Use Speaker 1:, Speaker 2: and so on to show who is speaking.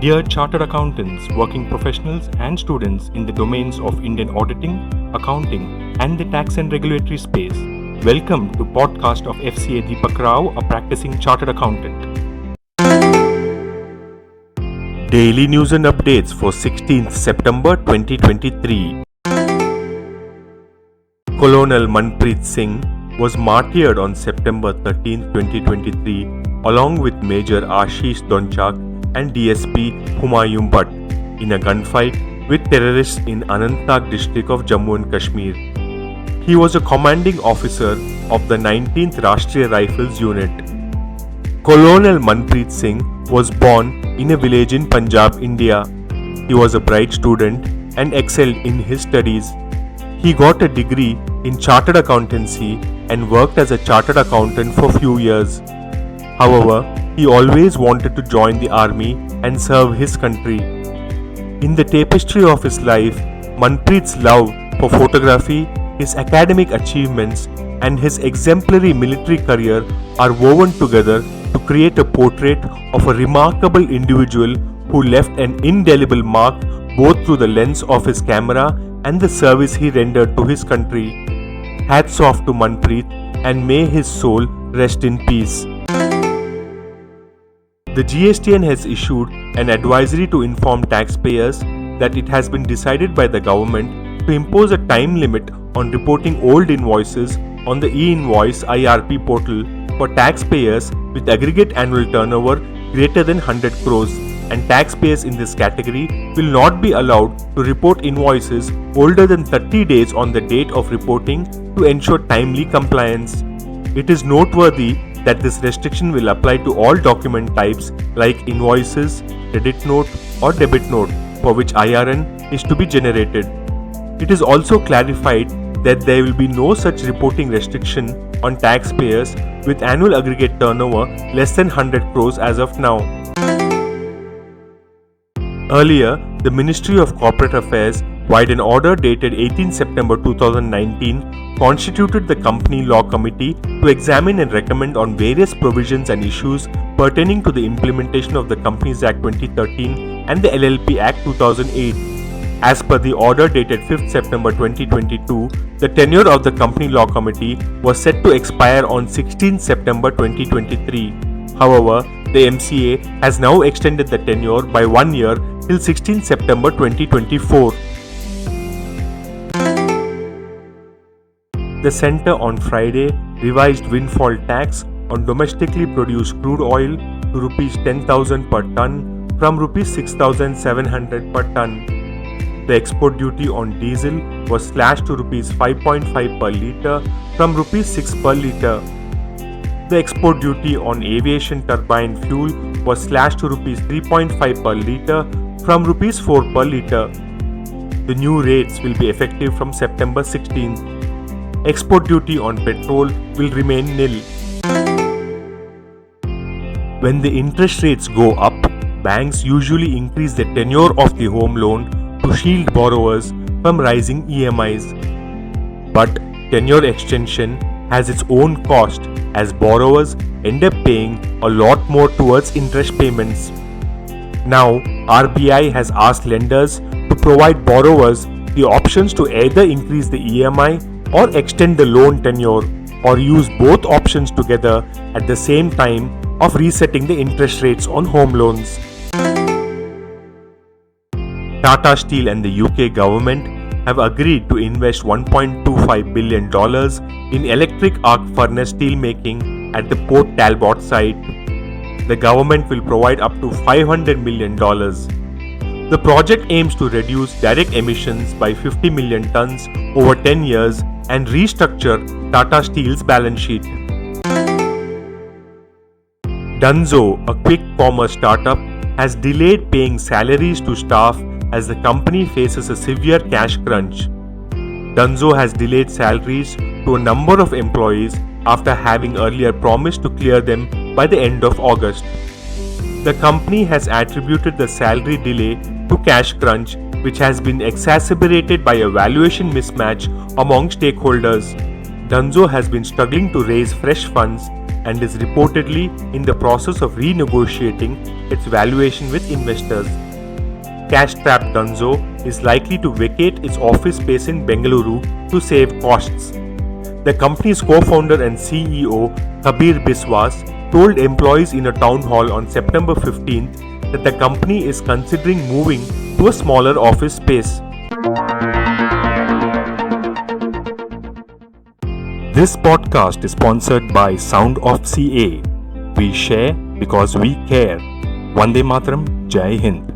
Speaker 1: Dear Chartered Accountants, working professionals and students in the domains of Indian auditing, accounting and the tax and regulatory space, welcome to podcast of Fca Deepak Rao, a practicing Chartered Accountant. Daily news and updates for 16th September 2023. Colonel Manpreet Singh was martyred on September 13, 2023 along with Major Ashish Dhonchak and DSP Humayun Bhat in a gunfight with terrorists in Anantnag district of Jammu and Kashmir. He was a commanding officer of the 19th Rashtriya Rifles unit. Colonel Manpreet Singh was born in a village in Punjab, India. He was a bright student and excelled in his studies. He got a degree in Chartered Accountancy and worked as a chartered accountant for few years. However, he always wanted to join the army and serve his country. In the tapestry of his life, Manpreet's love for photography, his academic achievements, and his exemplary military career are woven together to create a portrait of a remarkable individual who left an indelible mark both through the lens of his camera and the service he rendered to his country. Hats off to Manpreet and may his soul rest in peace. The GSTN has issued an advisory to inform taxpayers that it has been decided by the government to impose a time limit on reporting old invoices on the e-invoice IRP portal for taxpayers with aggregate annual turnover greater than 100 crores, and taxpayers in this category will not be allowed to report invoices older than 30 days on the date of reporting to ensure timely compliance. It is noteworthy that this restriction will apply to all document types like invoices, credit note or debit note for which IRN is to be generated. It is also clarified that there will be no such reporting restriction on taxpayers with annual aggregate turnover less than 100 crores as of now. Earlier, the Ministry of Corporate Affairs, via an order dated 18 September 2019, constituted the Company Law Committee to examine and recommend on various provisions and issues pertaining to the implementation of the Companies Act 2013 and the LLP Act 2008. As per the order dated 5th September 2022, the tenure of the Company Law Committee was set to expire on 16 September 2023. However, the MCA has now extended the tenure by 1 year till 16 September 2024. The Centre on Friday revised windfall tax on domestically produced crude oil to Rs 10,000 per tonne from Rs 6,700 per tonne. The export duty on diesel was slashed to Rs 5.5 per litre from Rs 6 per litre. The export duty on aviation turbine fuel was slashed to Rs 3.5 per litre from Rs 4 per litre. The new rates will be effective from September 16th. Export duty on petrol will remain nil. When the interest rates go up, banks usually increase the tenure of the home loan to shield borrowers from rising EMIs. But tenure extension has its own cost as borrowers end up paying a lot more towards interest payments. Now, RBI has asked lenders to provide borrowers the options to either increase the EMI or extend the loan tenure, or use both options together at the same time of resetting the interest rates on home loans. Tata Steel and the UK government have agreed to invest $1.25 billion in electric arc furnace steel making at the Port Talbot site. The government will provide up to $500 million. The project aims to reduce direct emissions by 50 million tons over 10 years and restructure Tata Steel's balance sheet. Dunzo, a quick commerce startup, has delayed paying salaries to staff as the company faces a severe cash crunch. Dunzo has delayed salaries to a number of employees after having earlier promised to clear them by the end of August. The company has attributed the salary delay to cash crunch, which has been exacerbated by a valuation mismatch among stakeholders. Dunzo has been struggling to raise fresh funds and is reportedly in the process of renegotiating its valuation with investors. Cash-strapped Dunzo is likely to vacate its office space in Bengaluru to save costs. The company's co-founder and CEO, Kabir Biswas, told employees in a town hall on September 15th that the company is considering moving to a smaller office space. This podcast is sponsored by Sound of CA. We share because we care. Vande Mataram, Jai Hind.